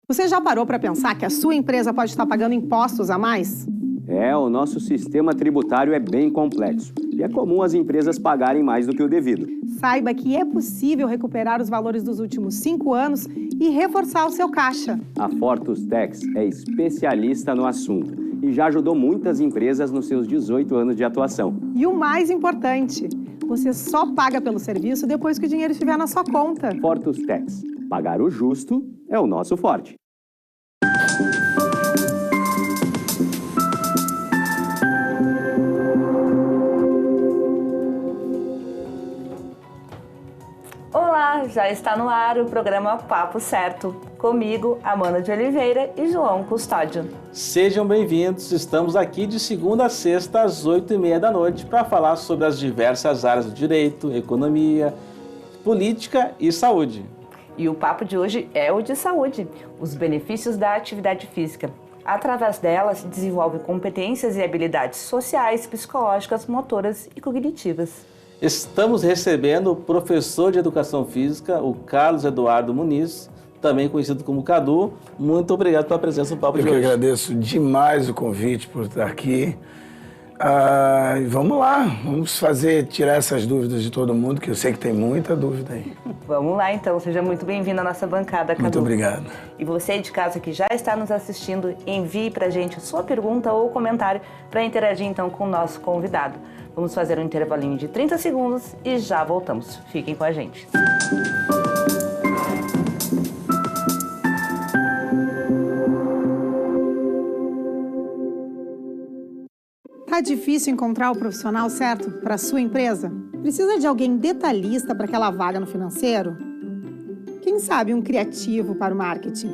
Você já parou para pensar que a sua empresa pode estar pagando impostos a mais? O nosso sistema tributário é bem complexo e é comum as empresas pagarem mais do que o devido. Saiba que é possível recuperar os valores dos últimos 5 anos e reforçar o seu caixa. A Fortus Tax é especialista no assunto e já ajudou muitas empresas nos seus 18 anos de atuação. E o mais importante, você só paga pelo serviço depois que o dinheiro estiver na sua conta. Fortus Tax. Pagar o justo é o nosso forte. Olá, já está no ar o programa Papo Certo. Comigo, Amanda de Oliveira e João Custódio. Sejam bem-vindos, estamos aqui de segunda a sexta às 8h30 da noite para falar sobre as diversas áreas do direito, economia, política e saúde. E o papo de hoje é o de saúde, os benefícios da atividade física. Através dela, se desenvolve competências e habilidades sociais, psicológicas, motoras e cognitivas. Estamos recebendo o professor de Educação Física, o Carlos Eduardo Muniz, também conhecido como Cadu. Muito obrigado pela presença no papo de hoje. Eu que agradeço demais o convite por estar aqui. Vamos lá, vamos tirar essas dúvidas de todo mundo, que eu sei que tem muita dúvida aí. Vamos lá então, seja muito bem-vindo à nossa bancada, Cadu. Muito obrigado. E você de casa que já está nos assistindo, envie pra gente a sua pergunta ou comentário para interagir então com o nosso convidado. Vamos fazer um intervalinho de 30 segundos e já voltamos. Fiquem com a gente. Tá difícil encontrar o profissional certo para a sua empresa? Precisa de alguém detalhista para aquela vaga no financeiro? Quem sabe um criativo para o marketing?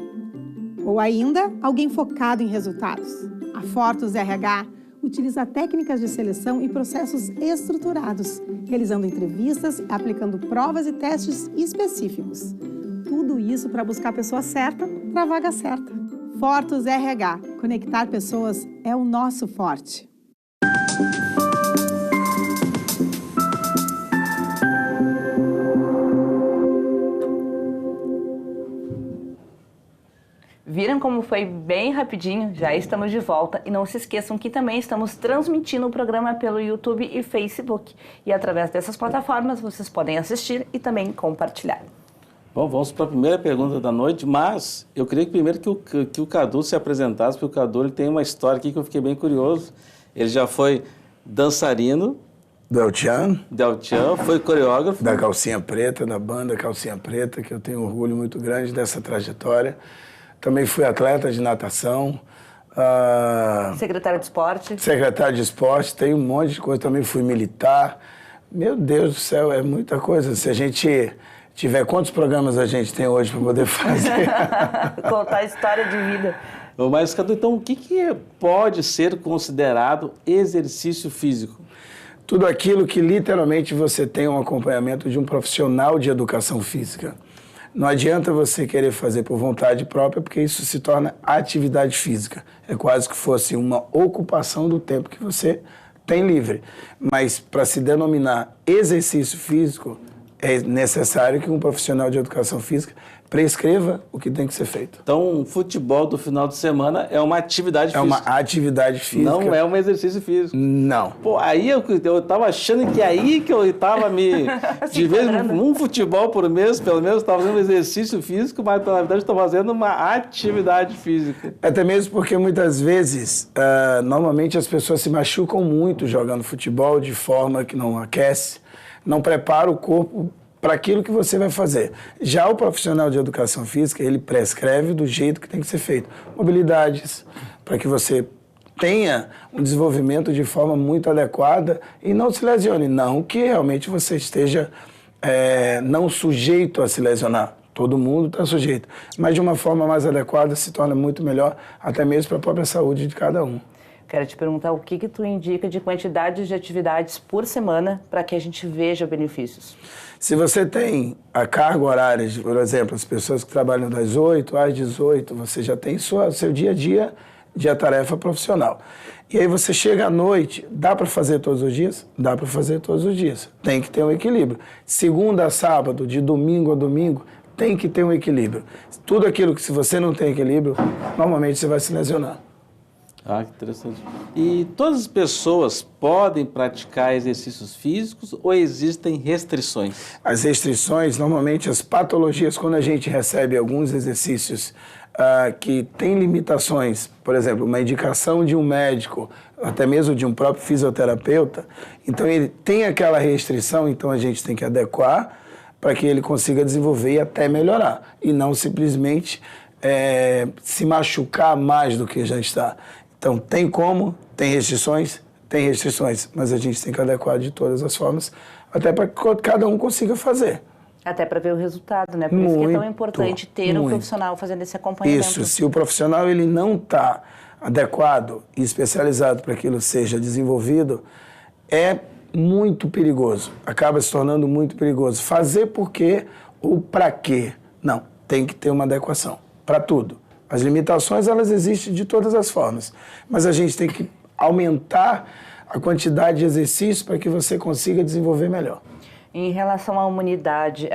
Ou ainda, alguém focado em resultados? A Fortus RH utiliza técnicas de seleção e processos estruturados, realizando entrevistas e aplicando provas e testes específicos. Tudo isso para buscar a pessoa certa para a vaga certa. Fortus RH. Conectar pessoas é o nosso forte. Viram como foi bem rapidinho? Já estamos de volta e não se esqueçam que também estamos transmitindo o programa pelo YouTube e Facebook. E através dessas plataformas vocês podem assistir e também compartilhar. Bom, vamos para a primeira pergunta da noite, mas eu queria primeiro que o Cadu se apresentasse, porque o Cadu ele tem uma história aqui que eu fiquei bem curioso. Ele já foi dançarino Do El Chan, foi coreógrafo. da Calcinha Preta, da banda Calcinha Preta, que eu tenho um orgulho muito grande dessa trajetória. Também fui atleta de natação. Secretário de Esporte. Secretário de Esporte, tem um monte de coisa. Também fui militar. Meu Deus do céu, é muita coisa. Se a gente tiver... Quantos programas a gente tem hoje para poder fazer? Contar a história de vida. Mas, Cadu, então, o que pode ser considerado exercício físico? Tudo aquilo que literalmente você tem um acompanhamento de um profissional de educação física. Não adianta você querer fazer por vontade própria, porque isso se torna atividade física. É quase que fosse uma ocupação do tempo que você tem livre. Mas para se denominar exercício físico, é necessário que um profissional de educação física prescreva o que tem que ser feito. Então, o futebol do final de semana é uma atividade física. É uma atividade física. Não é um exercício físico. Não. Pô, aí eu tava achando que aí que eu tava me... de vez um futebol por mês, pelo menos, eu tava fazendo um exercício físico, mas na verdade estou fazendo uma atividade física. Até mesmo porque muitas vezes, normalmente as pessoas se machucam muito jogando futebol de forma que não aquece, não prepara o corpo para aquilo que você vai fazer. Já o profissional de educação física, ele prescreve do jeito que tem que ser feito. Mobilidades, para que você tenha um desenvolvimento de forma muito adequada e não se lesione. Não que realmente você esteja não sujeito a se lesionar. Todo mundo está sujeito. Mas de uma forma mais adequada se torna muito melhor, até mesmo para a própria saúde de cada um. Quero te perguntar o que tu indica de quantidade de atividades por semana para que a gente veja benefícios. Se você tem a carga horária, por exemplo, as pessoas que trabalham das 8 às 18, você já tem seu dia a dia de tarefa profissional. E aí você chega à noite, dá para fazer todos os dias? Dá para fazer todos os dias. Tem que ter um equilíbrio. Segunda a sábado, de domingo a domingo, tem que ter um equilíbrio. Tudo aquilo que se você não tem equilíbrio, normalmente você vai se lesionar. Ah, que interessante. E todas as pessoas podem praticar exercícios físicos ou existem restrições? As restrições, normalmente as patologias, quando a gente recebe alguns exercícios que têm limitações, por exemplo, uma indicação de um médico, até mesmo de um próprio fisioterapeuta, então ele tem aquela restrição, então a gente tem que adequar para que ele consiga desenvolver e até melhorar, e não simplesmente se machucar mais do que já está. Então, tem restrições, mas a gente tem que adequar de todas as formas, até para que cada um consiga fazer. Até para ver o resultado, né? Por isso que é tão importante ter um profissional fazendo esse acompanhamento. Isso, se o profissional ele não está adequado e especializado para que aquilo seja desenvolvido, é muito perigoso, acaba se tornando muito perigoso. Fazer por quê ou para quê? Não, tem que ter uma adequação para tudo. As limitações, elas existem de todas as formas, mas a gente tem que aumentar a quantidade de exercícios para que você consiga desenvolver melhor. Em relação à imunidade,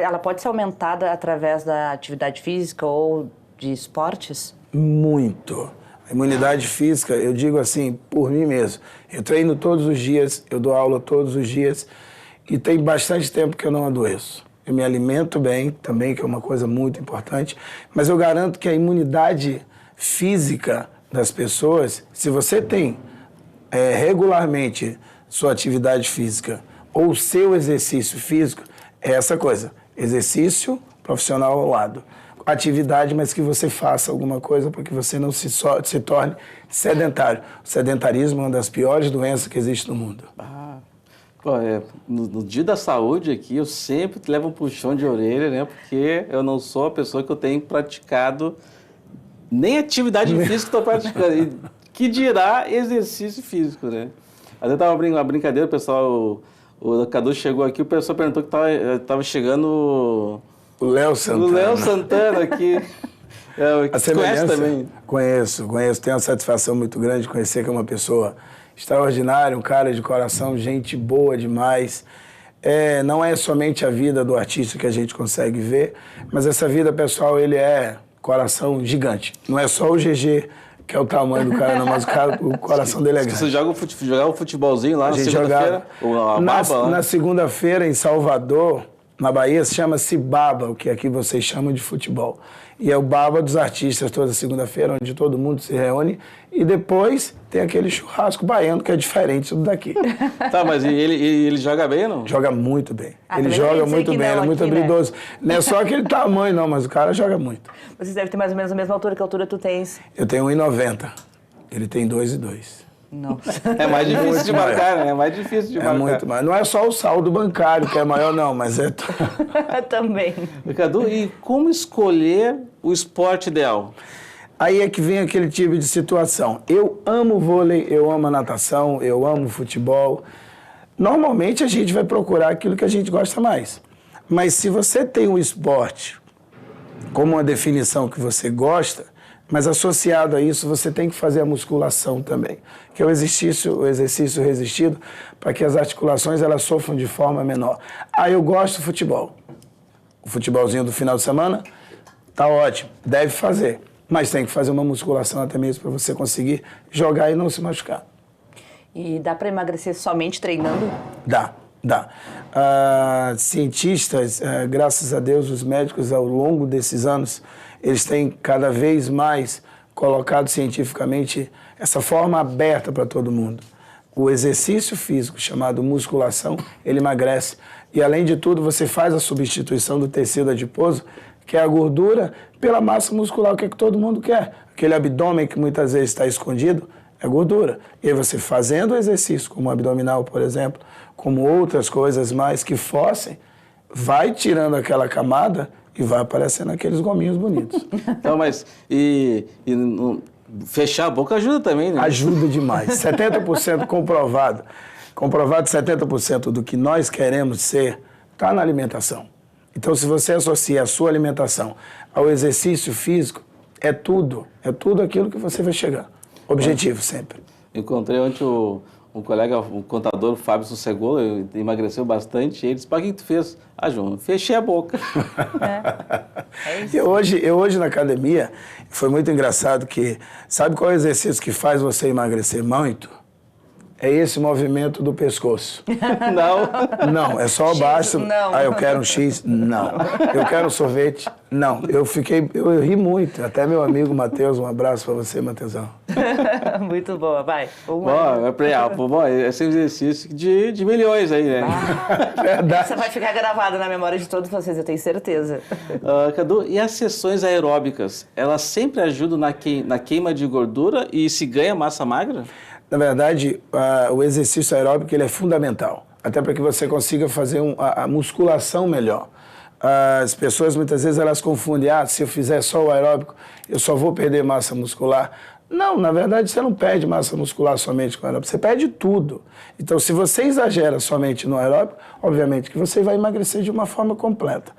ela pode ser aumentada através da atividade física ou de esportes? Muito. A imunidade física, eu digo assim, por mim mesmo. Eu treino todos os dias, eu dou aula todos os dias e tem bastante tempo que eu não adoeço. Eu me alimento bem também, que é uma coisa muito importante, mas eu garanto que a imunidade física das pessoas, se você tem regularmente sua atividade física ou seu exercício físico, é essa coisa, exercício profissional ao lado. Atividade, mas que você faça alguma coisa para que você não se torne sedentário. O sedentarismo é uma das piores doenças que existe no mundo. No dia da saúde aqui, eu sempre levo um puxão de orelha, né? Porque eu não sou a pessoa que eu tenho praticado nem atividade física estou praticando. E que dirá exercício físico, né? Até estava uma brincadeira, o pessoal, o Cadu chegou aqui, o pessoal perguntou que estava chegando o Léo Santana. O Léo Santana aqui. Você conhece também? Conheço. Tenho uma satisfação muito grande de conhecer que é uma pessoa extraordinário, um cara de coração, gente boa demais. Não é somente a vida do artista que a gente consegue ver, mas essa vida pessoal, ele é coração gigante. Não é só o GG, que é o tamanho do cara, não, mas o coração dele é grande. Você jogava um futebolzinho lá na segunda-feira? Na segunda-feira, em Salvador, na Bahia, chama-se Baba, o que aqui vocês chamam de futebol. E é o Baba dos artistas toda segunda-feira, onde todo mundo se reúne. E depois tem aquele churrasco baiano, que é diferente do daqui. Tá, mas ele joga bem ou não? Joga muito bem. Ele joga muito bem, ele é muito habilidoso. Não é só aquele tamanho, não, mas o cara joga muito. Vocês devem ter mais ou menos a mesma altura. Que altura tu tens? Eu tenho 1,90. Ele tem 2,2. Nossa. É mais difícil de marcar, né? É mais difícil de marcar. É muito mais. Não é só o saldo bancário que é maior, não, mas é... Também. Cadu, e como escolher o esporte ideal? Aí é que vem aquele tipo de situação. Eu amo vôlei, eu amo a natação, eu amo futebol. Normalmente a gente vai procurar aquilo que a gente gosta mais. Mas se você tem um esporte como uma definição que você gosta, mas associado a isso você tem que fazer a musculação também, que é o exercício resistido para que as articulações elas sofram de forma menor. Eu gosto do futebol. O futebolzinho do final de semana tá ótimo, deve fazer, mas tem que fazer uma musculação até mesmo para você conseguir jogar e não se machucar. E dá para emagrecer somente treinando? Dá. Cientistas, graças a Deus, os médicos ao longo desses anos, eles têm cada vez mais colocado cientificamente essa forma aberta para todo mundo. O exercício físico, chamado musculação, ele emagrece. E, além de tudo, você faz a substituição do tecido adiposo, que é a gordura, pela massa muscular, o que todo mundo quer. Aquele abdômen que muitas vezes está escondido é gordura. E aí você fazendo o exercício, como o abdominal, por exemplo, como outras coisas mais que fossem, vai tirando aquela camada e vai aparecendo aqueles gominhos bonitos. Então, mas fechar a boca ajuda também, né? Ajuda demais. 70% comprovado. Comprovado 70% do que nós queremos ser está na alimentação. Então, se você associa a sua alimentação ao exercício físico, é tudo aquilo que você vai chegar. Objetivo sempre. Encontrei ontem o um colega, um contador, o Fábio Sossegolo, emagreceu bastante. Ele disse, para que tu fez? Ah, João, fechei a boca. É isso. Eu hoje na academia, foi muito engraçado que... Sabe qual é o exercício que faz você emagrecer muito? É esse movimento do pescoço. Não. Não, é só abaixo. não. Ah, eu quero um X? Não. Eu quero um sorvete? Não. Eu ri muito. Até meu amigo Matheus, um abraço para você, Matheusão. Muito boa, vai. Esse é um exercício de milhões aí, né? Verdade. Você vai ficar gravado na memória de todos vocês, eu tenho certeza. Cadu, e as sessões aeróbicas, elas sempre ajudam na queima de gordura e se ganha massa magra? Na verdade, o exercício aeróbico ele é fundamental, até para que você consiga fazer a musculação melhor. As pessoas muitas vezes elas confundem, se eu fizer só o aeróbico, eu só vou perder massa muscular. Não, na verdade você não perde massa muscular somente com o aeróbico, você perde tudo. Então, se você exagera somente no aeróbico, obviamente que você vai emagrecer de uma forma completa.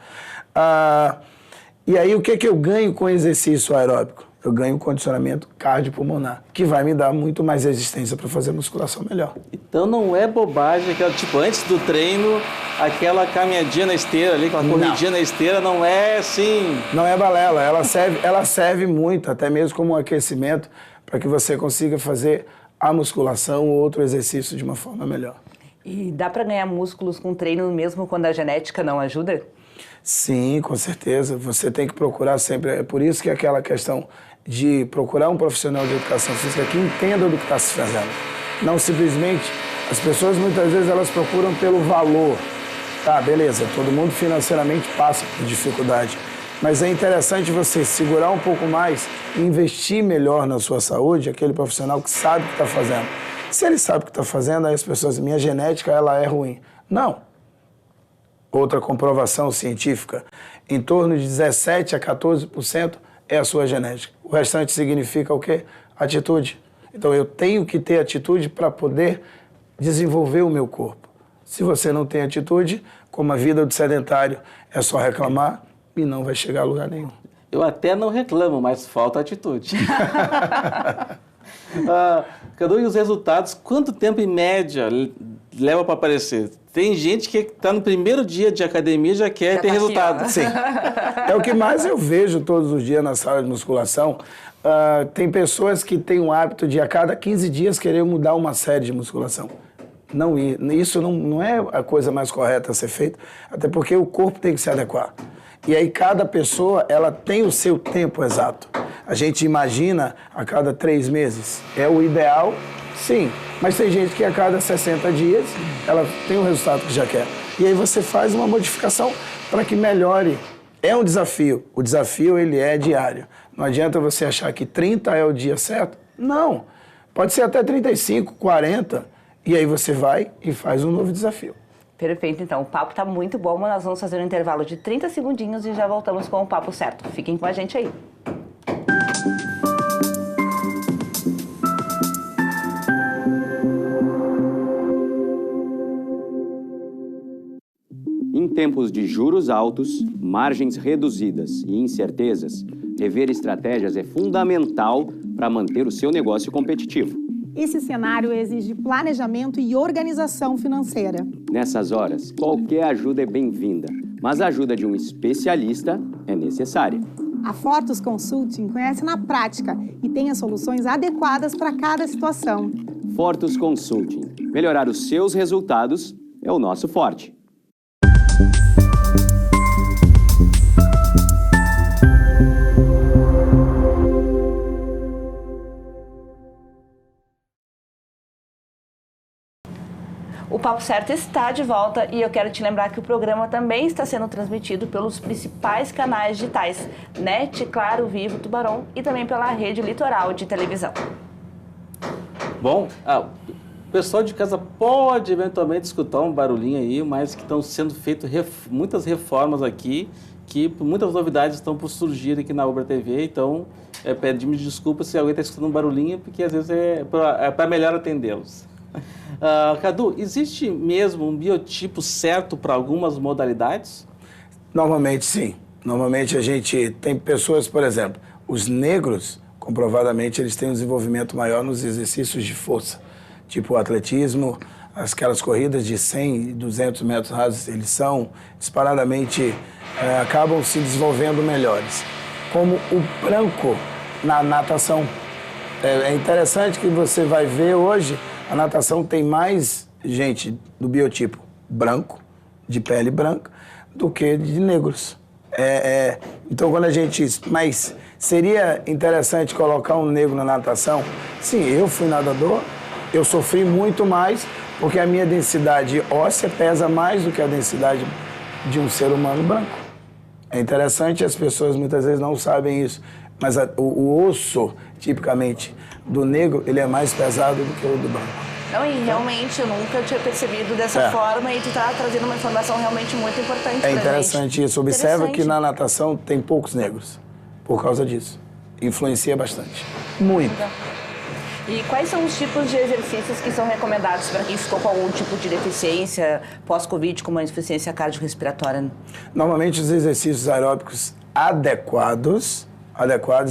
E aí, o que eu ganho com o exercício aeróbico? Eu ganho um condicionamento cardiopulmonar, que vai me dar muito mais resistência para fazer musculação melhor. Então não é bobagem, aquela, tipo, antes do treino, aquela caminhadinha na esteira ali, aquela corridinha na esteira, não é assim... Não é balela, ela serve muito, até mesmo como um aquecimento, para que você consiga fazer a musculação ou outro exercício de uma forma melhor. E dá para ganhar músculos com treino mesmo quando a genética não ajuda? Sim, com certeza. Você tem que procurar sempre. É por isso que é aquela questão de procurar um profissional de educação física que entenda do que está se fazendo. Não simplesmente, as pessoas muitas vezes elas procuram pelo valor. Tá, beleza, todo mundo financeiramente passa por dificuldade. Mas é interessante você segurar um pouco mais e investir melhor na sua saúde, aquele profissional que sabe o que está fazendo. Se ele sabe o que está fazendo, aí as pessoas, minha genética ela é ruim. Não. Outra comprovação científica, em torno de 17% a 14% é a sua genética. O restante significa o quê? Atitude. Então eu tenho que ter atitude para poder desenvolver o meu corpo. Se você não tem atitude, como a vida do sedentário é só reclamar e não vai chegar a lugar nenhum. Eu até não reclamo, mas falta atitude. Cadu, e os resultados, quanto tempo em média leva para aparecer? Tem gente que está no primeiro dia de academia e já quer ter resultado. Aqui, Sim. É o que mais eu vejo todos os dias na sala de musculação. Tem pessoas que têm o hábito de a cada 15 dias querer mudar uma série de musculação. Não, isso não é a coisa mais correta a ser feita, até porque o corpo tem que se adequar. E aí cada pessoa ela tem o seu tempo exato. A gente imagina a cada 3 meses. É o ideal, sim. Mas tem gente que a cada 60 dias ela tem o resultado que já quer. E aí você faz uma modificação para que melhore. É um desafio. O desafio ele é diário. Não adianta você achar que 30 é o dia certo. Não. Pode ser até 35, 40. E aí você vai e faz um novo desafio. Perfeito, então. O papo tá muito bom, mas nós vamos fazer um intervalo de 30 segundinhos e já voltamos com o papo certo. Fiquem com a gente aí. Em tempos de juros altos, margens reduzidas e incertezas, rever estratégias é fundamental para manter o seu negócio competitivo. Esse cenário exige planejamento e organização financeira. Nessas horas, qualquer ajuda é bem-vinda, mas a ajuda de um especialista é necessária. A Fortus Consulting conhece na prática e tem as soluções adequadas para cada situação. Fortus Consulting. Melhorar os seus resultados é o nosso forte. O Papo Certo está de volta e eu quero te lembrar que o programa também está sendo transmitido pelos principais canais digitais, NET, Claro, Vivo, Tubarão e também pela Rede Litoral de televisão. Bom, o pessoal de casa pode eventualmente escutar um barulhinho aí, mas que estão sendo feitas muitas reformas aqui, que muitas novidades estão por surgir aqui na Ubra TV, então pedimos desculpas se alguém está escutando um barulhinho, porque às vezes é para melhor atendê-los. Cadu, existe mesmo um biotipo certo para algumas modalidades? Normalmente sim. Normalmente a gente tem pessoas, por exemplo, os negros, comprovadamente, eles têm um desenvolvimento maior nos exercícios de força. tipo o atletismo, aquelas corridas de 100 e 200 metros rasos, eles são disparadamente, acabam se desenvolvendo melhores. Como o branco na natação. É interessante que você vai ver hoje, a natação tem mais gente do biotipo branco, de pele branca, do que de negros. Então, quando a gente... Mas seria interessante colocar um negro na natação? Sim, eu fui nadador, eu sofri muito mais, porque a minha densidade óssea pesa mais do que a densidade de um ser humano branco. É interessante, as pessoas muitas vezes não sabem isso, mas o osso, tipicamente, do negro, ele é mais pesado do que o do branco. Não, e realmente eu nunca tinha percebido dessa forma e tu tá trazendo uma informação realmente muito importante pra gente. É interessante isso. Observa que na natação tem poucos negros, por causa disso. Influencia bastante. Muito. E quais são os tipos de exercícios que são recomendados para quem ficou com algum tipo de deficiência pós-Covid, como a insuficiência cardiorrespiratória? Normalmente os exercícios aeróbicos adequados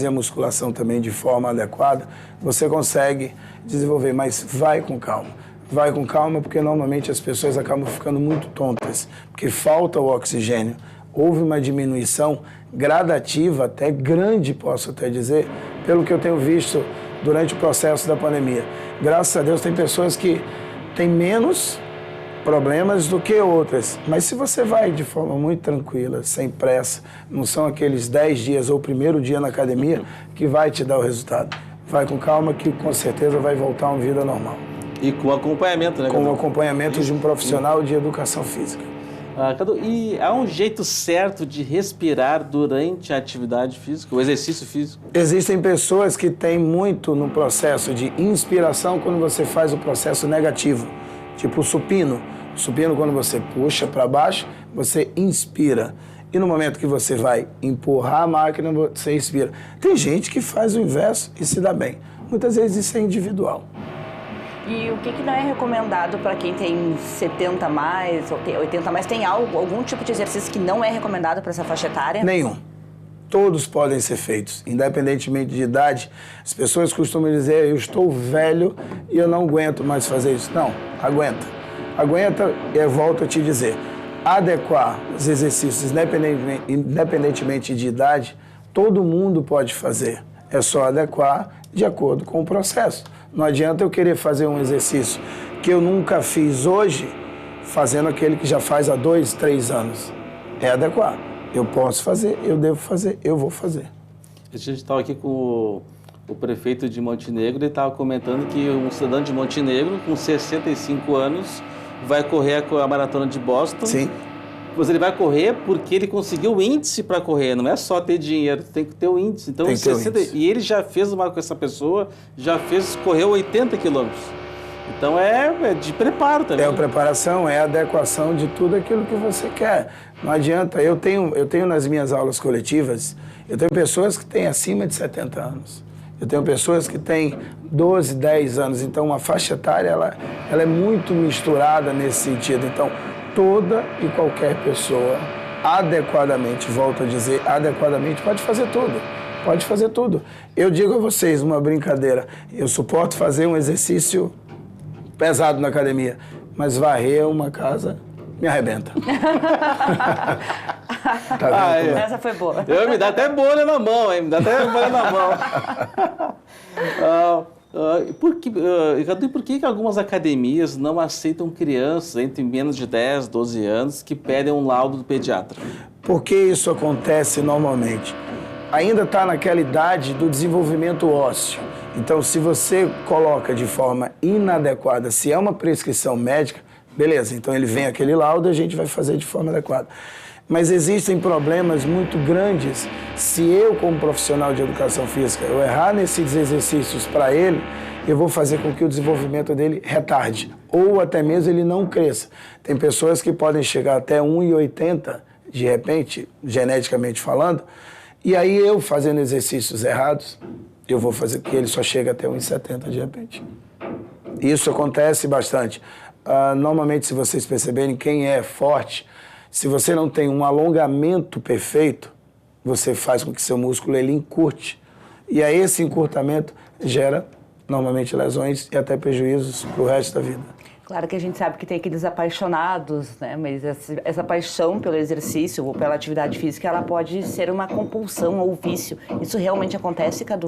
e a musculação também de forma adequada, você consegue desenvolver, mas vai com calma. Vai com calma porque normalmente as pessoas acabam ficando muito tontas, porque falta o oxigênio. Houve uma diminuição gradativa, até grande, posso até dizer, pelo que eu tenho visto durante o processo da pandemia. Graças a Deus tem pessoas que têm menos problemas do que outras, mas se você vai de forma muito tranquila, sem pressa, não são aqueles 10 dias ou o primeiro dia na academia que vai te dar o resultado. Vai com calma que com certeza vai voltar a uma vida normal. E com acompanhamento, né, Cadu? Com o acompanhamento de um profissional de educação física. Cadu, e há um jeito certo de respirar durante a atividade física, o exercício físico? Existem pessoas que têm muito no processo de inspiração quando você faz o processo negativo, tipo o supino. O supino, quando você puxa para baixo, você inspira. E no momento que você vai empurrar a máquina, você expira. Tem gente que faz o inverso e se dá bem. Muitas vezes isso é individual. E o que não é recomendado para quem tem 70 a mais ou 80 a mais? Tem algum tipo de exercício que não é recomendado para essa faixa etária? Nenhum. Todos podem ser feitos, independentemente de idade. As pessoas costumam dizer, eu estou velho e eu não aguento mais fazer isso. Não, aguenta. Aguenta, eu volto a te dizer. Adequar os exercícios, independentemente de idade, todo mundo pode fazer. É só adequar de acordo com o processo. Não adianta eu querer fazer um exercício que eu nunca fiz hoje, fazendo aquele que já faz há 2, 3 anos. É adequar. Eu posso fazer, eu devo fazer, eu vou fazer. A gente estava aqui com o prefeito de Montenegro, ele estava comentando que um cidadão de Montenegro, com 65 anos, vai correr a maratona de Boston. Sim. Mas ele vai correr porque ele conseguiu o índice para correr, não é só ter dinheiro, tem que ter o índice. Então, tem que ter o índice. E ele já fez com essa pessoa, correu 80 quilômetros. Então é de preparo também. É a preparação, é a adequação de tudo aquilo que você quer. Não adianta, eu tenho nas minhas aulas coletivas, eu tenho pessoas que têm acima de 70 anos. Eu tenho pessoas que têm 12, 10 anos. Então, uma faixa etária, ela é muito misturada nesse sentido. Então, toda e qualquer pessoa, adequadamente, volto a dizer, adequadamente, pode fazer tudo. Pode fazer tudo. Eu digo a vocês, uma brincadeira, eu suporto fazer um exercício pesado na academia, mas varrer uma casa me arrebenta. Tá vendo? Essa foi boa. Me dá até bolha na mão, hein? Me dá até bolha na mão. Por que algumas academias não aceitam crianças entre menos de 10, 12 anos que pedem um laudo do pediatra? Por que isso acontece normalmente? Ainda está naquela idade do desenvolvimento ósseo. Então, se você coloca de forma inadequada, se é uma prescrição médica, beleza, então ele vem aquele laudo e a gente vai fazer de forma adequada. Mas existem problemas muito grandes se eu, como profissional de educação física, eu errar nesses exercícios para ele, eu vou fazer com que o desenvolvimento dele retarde, ou até mesmo ele não cresça. Tem pessoas que podem chegar até 1,80, de repente, geneticamente falando, e aí eu, fazendo exercícios errados, eu vou fazer que ele só chegue até 1,70 de repente. Isso acontece bastante. Normalmente, se vocês perceberem, quem é forte, se você não tem um alongamento perfeito, você faz com que seu músculo ele encurte. E aí esse encurtamento gera normalmente lesões e até prejuízos para o resto da vida. Claro que a gente sabe que tem aqueles apaixonados, né? Mas essa paixão pelo exercício ou pela atividade física, ela pode ser uma compulsão ou vício. Isso realmente acontece, Cadu?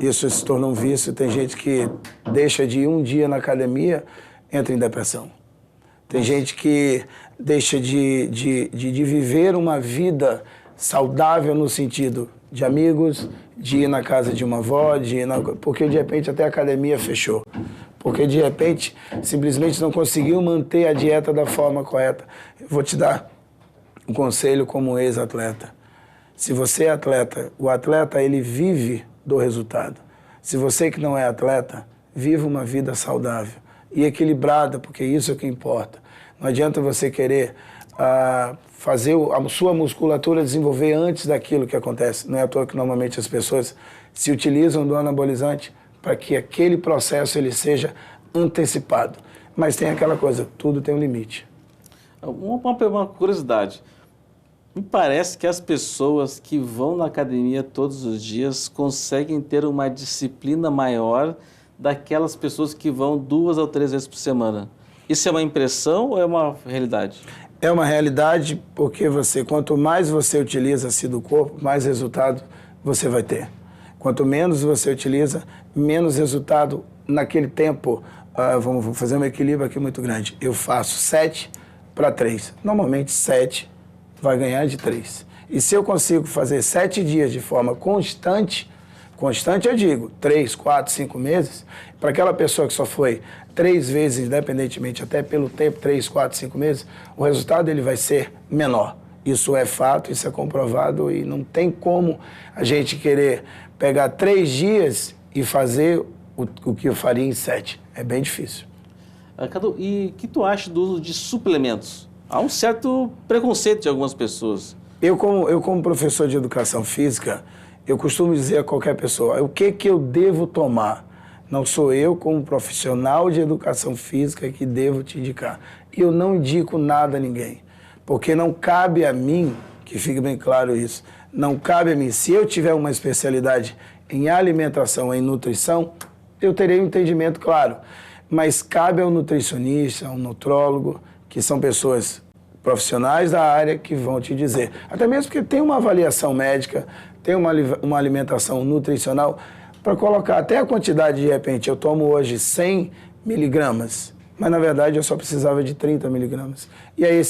Isso se torna um vício. Tem gente que deixa de ir um dia na academia, entra em depressão. Tem gente que deixa de viver uma vida saudável no sentido de amigos, de ir na casa de uma avó, porque de repente até a academia fechou. Porque de repente simplesmente não conseguiu manter a dieta da forma correta. Eu vou te dar um conselho como ex-atleta. Se você é atleta, o atleta ele vive do resultado. Se você que não é atleta, viva uma vida saudável e equilibrada, porque isso é o que importa. Não adianta você querer fazer a sua musculatura desenvolver antes daquilo que acontece. Não é à toa que normalmente as pessoas se utilizam do anabolizante para que aquele processo ele seja antecipado. Mas tem aquela coisa, tudo tem um limite. Uma curiosidade. Me parece que as pessoas que vão na academia todos os dias conseguem ter uma disciplina maior daquelas pessoas que vão 2 ou 3 vezes por semana. Isso é uma impressão ou é uma realidade? É uma realidade porque quanto mais você utiliza-se do corpo, mais resultado você vai ter. Quanto menos você utiliza, menos resultado naquele tempo. Vamos fazer um equilíbrio aqui muito grande. Eu faço 7 para 3. Normalmente 7 vai ganhar de 3. E se eu consigo fazer 7 dias de forma constante eu digo 3, 4, 5 meses, para aquela pessoa que só foi 3 vezes, independentemente, até pelo tempo, 3, 4, 5 meses, o resultado ele vai ser menor. Isso é fato, isso é comprovado e não tem como a gente querer pegar 3 dias e fazer o que eu faria em 7. É bem difícil. Cadu, e o que tu acha do uso de suplementos? Há um certo preconceito de algumas pessoas. Eu como professor de educação física, eu costumo dizer a qualquer pessoa, o que eu devo tomar? Não sou eu, como profissional de educação física, que devo te indicar. Eu não indico nada a ninguém, porque não cabe a mim, que fique bem claro isso, não cabe a mim. Se eu tiver uma especialidade em alimentação, em nutrição, eu terei um entendimento claro. Mas cabe ao nutricionista, ao nutrólogo, que são pessoas profissionais da área que vão te dizer. Até mesmo porque tem uma avaliação médica, tem uma alimentação nutricional, para colocar até a quantidade, de repente, eu tomo hoje 100 miligramas, mas na verdade eu só precisava de 30 miligramas. E aí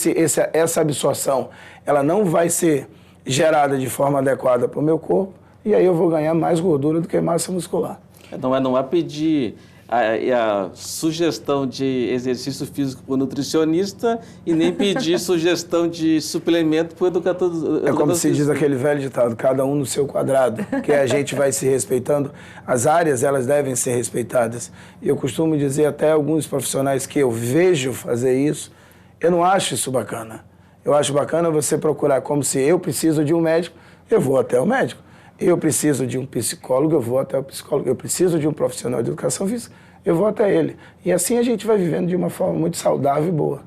essa absorção, ela não vai ser gerada de forma adequada para o meu corpo, e aí eu vou ganhar mais gordura do que massa muscular. Não é pedir a sugestão de exercício físico para o nutricionista e nem pedir sugestão de suplemento para o educador. É como se diz aquele velho ditado, cada um no seu quadrado, que a gente vai se respeitando. As áreas, elas devem ser respeitadas. E eu costumo dizer até alguns profissionais que eu vejo fazer isso, eu não acho isso bacana. Eu acho bacana você procurar como se eu preciso de um médico, eu vou até o médico. Eu preciso de um psicólogo, eu vou até o psicólogo. Eu preciso de um profissional de educação física, eu vou até ele. E assim a gente vai vivendo de uma forma muito saudável e boa.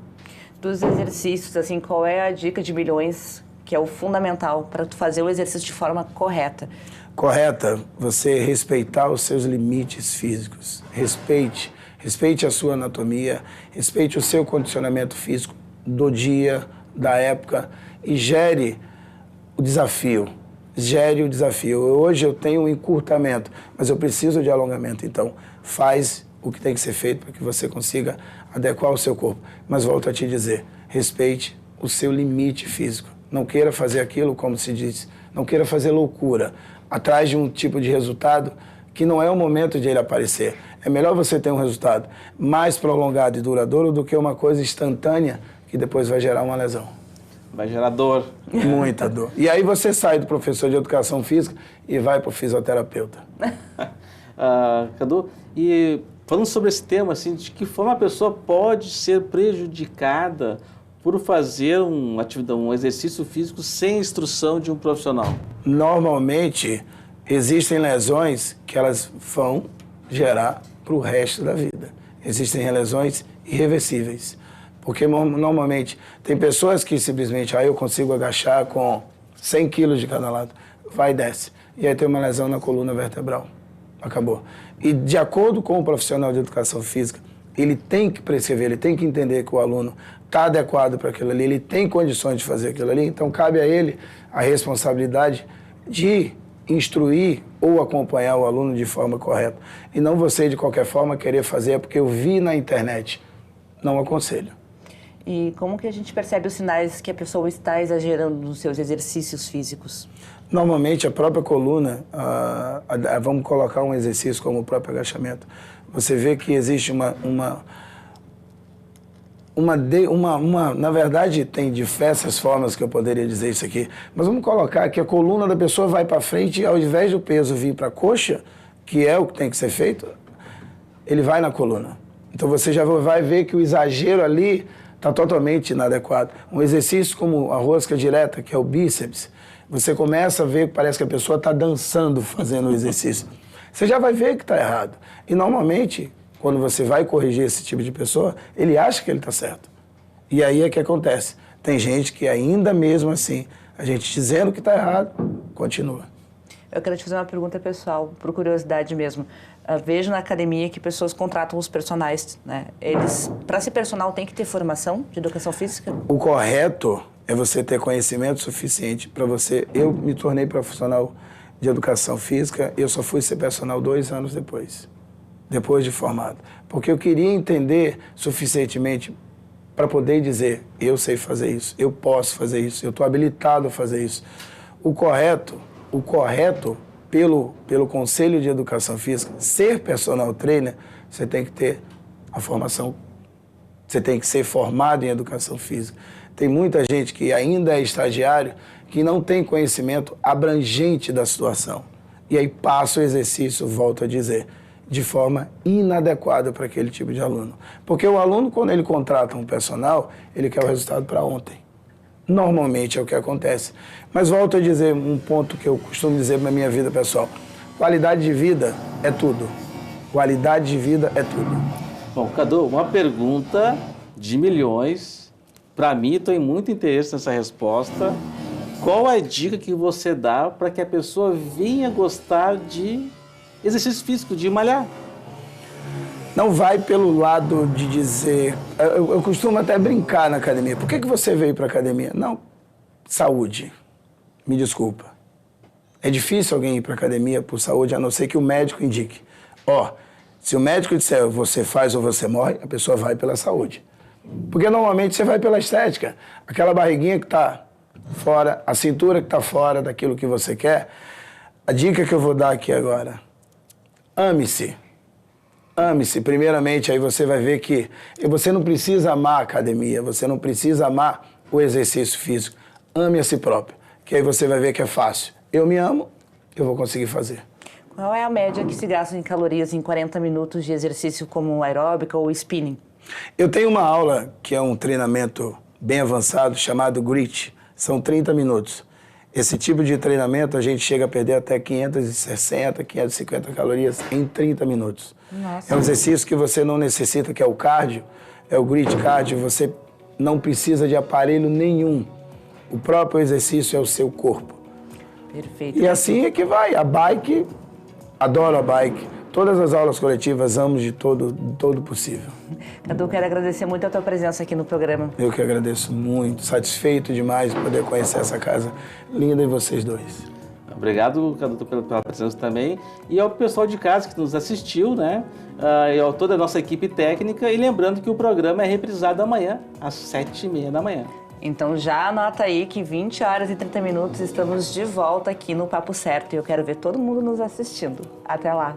Dos exercícios, assim, qual é a dica de milhões que é o fundamental para tu fazer o exercício de forma correta? Correta, você respeitar os seus limites físicos. Respeite a sua anatomia, respeite o seu condicionamento físico do dia, da época e gere o desafio. Hoje eu tenho um encurtamento, mas eu preciso de alongamento. Então, faz o que tem que ser feito para que você consiga adequar o seu corpo. Mas volto a te dizer, respeite o seu limite físico. Não queira fazer aquilo, como se diz, não queira fazer loucura, atrás de um tipo de resultado que não é o momento de ele aparecer. É melhor você ter um resultado mais prolongado e duradouro do que uma coisa instantânea que depois vai gerar uma lesão. Vai gerar dor. Muita dor. E aí você sai do professor de educação física e vai para o fisioterapeuta. Cadu, e falando sobre esse tema, assim, de que forma a pessoa pode ser prejudicada por fazer um exercício físico sem instrução de um profissional? Normalmente, existem lesões que elas vão gerar para o resto da vida. Existem lesões irreversíveis. Porque normalmente tem pessoas que simplesmente, eu consigo agachar com 100 quilos de cada lado, vai e desce. E aí tem uma lesão na coluna vertebral. Acabou. E de acordo com o profissional de educação física, ele tem que prescrever, ele tem que entender que o aluno está adequado para aquilo ali, ele tem condições de fazer aquilo ali, então cabe a ele a responsabilidade de instruir ou acompanhar o aluno de forma correta. E não você, de qualquer forma, querer fazer porque eu vi na internet. Não aconselho. E como que a gente percebe os sinais que a pessoa está exagerando nos seus exercícios físicos? Normalmente, a própria coluna, vamos colocar um exercício como o próprio agachamento, você vê que existe na verdade, tem diversas formas que eu poderia dizer isso aqui, mas vamos colocar que a coluna da pessoa vai para frente e ao invés do peso vir para a coxa, que é o que tem que ser feito, ele vai na coluna. Então você já vai ver que o exagero ali está totalmente inadequado. Um exercício como a rosca direta, que é o bíceps, você começa a ver que parece que a pessoa está dançando fazendo o exercício. Você já vai ver que está errado. E normalmente, quando você vai corrigir esse tipo de pessoa, ele acha que ele está certo. E aí é que acontece. Tem gente que ainda mesmo assim, a gente dizendo que está errado, continua. Eu quero te fazer uma pergunta pessoal, por curiosidade mesmo. Vejo na academia que pessoas contratam os personagens, né? Eles, para ser personal, tem que ter formação de educação física? O correto é você ter conhecimento suficiente para você... Eu me tornei profissional de educação física, eu só fui ser personal 2 anos depois de formado. Porque eu queria entender suficientemente para poder dizer, eu sei fazer isso, eu posso fazer isso, eu estou habilitado a fazer isso. O correto, pelo Conselho de Educação Física, ser personal trainer, você tem que ter a formação, você tem que ser formado em educação física. Tem muita gente que ainda é estagiário, que não tem conhecimento abrangente da situação. E aí passa o exercício, volto a dizer, de forma inadequada para aquele tipo de aluno. Porque o aluno, quando ele contrata um personal, ele quer o resultado para ontem. Normalmente é o que acontece. Mas volto a dizer um ponto que eu costumo dizer na minha vida pessoal. Qualidade de vida é tudo. Qualidade de vida é tudo. Bom, Cadu, uma pergunta de milhões. Para mim, estou em muito interesse nessa resposta. Qual a dica que você dá para que a pessoa venha gostar de exercício físico, de malhar? Não vai pelo lado de dizer... Eu costumo até brincar na academia. Por que você veio para a academia? Não, saúde. Me desculpa. É difícil alguém ir para a academia por saúde, a não ser que o médico indique. Se o médico disser você faz ou você morre, a pessoa vai pela saúde. Porque normalmente você vai pela estética. Aquela barriguinha que está fora, a cintura que está fora daquilo que você quer. A dica que eu vou dar aqui agora. Ame-se. Ame-se, primeiramente, aí você vai ver que você não precisa amar a academia, você não precisa amar o exercício físico. Ame a si próprio, que aí você vai ver que é fácil. Eu me amo, eu vou conseguir fazer. Qual é a média que se gasta em calorias em 40 minutos de exercício como aeróbica ou spinning? Eu tenho uma aula que é um treinamento bem avançado chamado GRIT. São 30 minutos. Esse tipo de treinamento a gente chega a perder até 560, 550 calorias em 30 minutos. Nossa. É um exercício que você não necessita, que é o cardio, é o GRIT cardio, você não precisa de aparelho nenhum. O próprio exercício é o seu corpo. Perfeito. E assim é que vai. A bike, adoro a bike. Todas as aulas coletivas amo de todo possível. Cadu, quero agradecer muito a tua presença aqui no programa. Eu que agradeço muito, satisfeito demais de poder conhecer essa casa linda e vocês dois. Obrigado, Cadu, pela presença também. E ao pessoal de casa que nos assistiu, né? E a toda a nossa equipe técnica. E lembrando que o programa é reprisado amanhã, às 7h30 da manhã. Então já anota aí que 20 horas e 30 minutos estamos de volta aqui no Papo Certo. E eu quero ver todo mundo nos assistindo. Até lá!